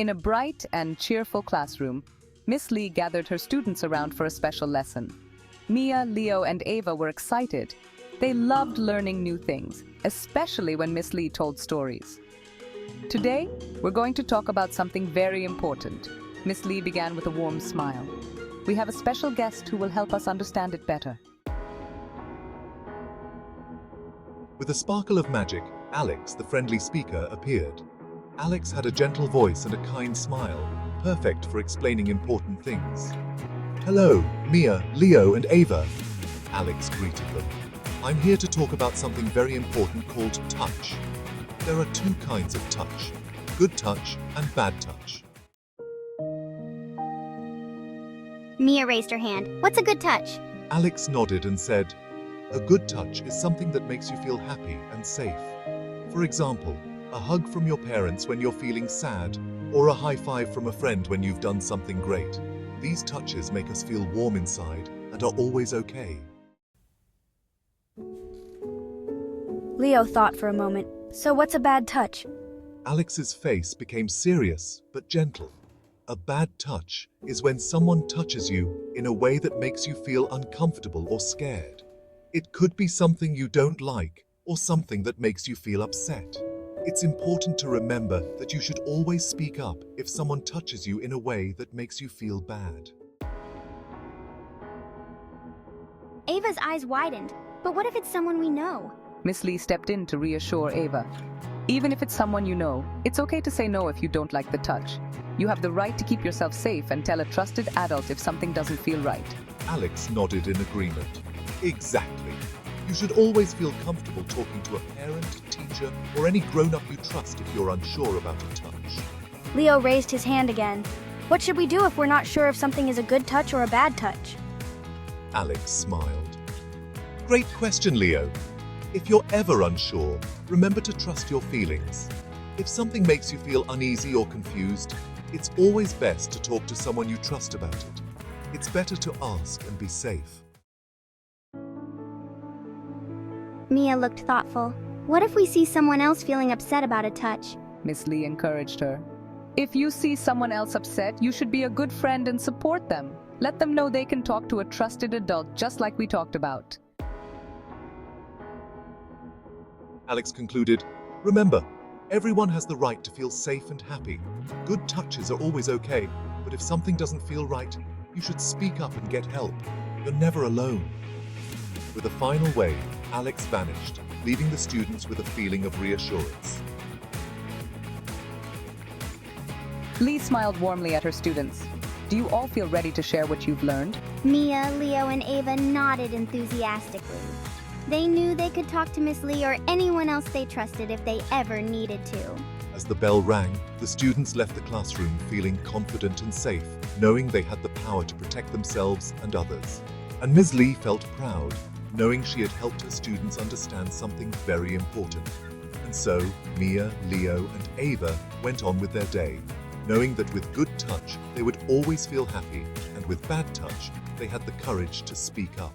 In a bright and cheerful classroom, Miss Lee gathered her students around for a special lesson. Mia, Leo, and Ava were excited. They loved learning new things, especially when Miss Lee told stories. Today, we're going to talk about something very important. Miss Lee began with a warm smile. We have a special guest who will help us understand it better. With a sparkle of magic, Alex, the friendly speaker, appeared. Alex had a gentle voice and a kind smile, perfect for explaining important things. "Hello, Mia, Leo, and Ava," Alex greeted them. "I'm here to talk about something very important called touch. There are two kinds of touch, good touch and bad touch." Mia raised her hand. What's a good touch? Alex nodded and said, "A good touch is something that makes you feel happy and safe. For example, a hug from your parents when you're feeling sad, or a high five from a friend when you've done something great. These touches make us feel warm inside and are always okay." Leo thought for a moment. So what's a bad touch? Alex's face became serious but gentle. A bad touch is when someone touches you in a way that makes you feel uncomfortable or scared. It could be something you don't like or something that makes you feel upset. It's important to remember that you should always speak up if someone touches you in a way that makes you feel bad. Ava's eyes widened. But what if it's someone we know? Miss Lee stepped in to reassure Ava. Even if it's someone you know, it's okay to say no if you don't like the touch. You have the right to keep yourself safe and tell a trusted adult if something doesn't feel right. Alex nodded in agreement. Exactly. You should always feel comfortable talking to a parent, teacher, or any grown-up you trust if you're unsure about a touch. Leo raised his hand again. What should we do if we're not sure if something is a good touch or a bad touch? Alex smiled. Great question, Leo. If you're ever unsure, remember to trust your feelings. If something makes you feel uneasy or confused, it's always best to talk to someone you trust about it. It's better to ask and be safe. Mia looked thoughtful. What if we see someone else feeling upset about a touch? Miss Lee encouraged her. If you see someone else upset, you should be a good friend and support them. Let them know they can talk to a trusted adult just like we talked about. Alex concluded, "Remember, everyone has the right to feel safe and happy. Good touches are always okay, but if something doesn't feel right, you should speak up and get help. You're never alone." With a final wave, Alex vanished, leaving the students with a feeling of reassurance. Lee smiled warmly at her students. Do you all feel ready to share what you've learned? Mia, Leo, and Ava nodded enthusiastically. They knew they could talk to Miss Lee or anyone else they trusted if they ever needed to. As the bell rang, the students left the classroom feeling confident and safe, knowing they had the power to protect themselves and others. And Ms. Lee felt proud, knowing she had helped her students understand something very important. And so, Mia, Leo, and Ava went on with their day, knowing that with good touch, they would always feel happy, and with bad touch, they had the courage to speak up.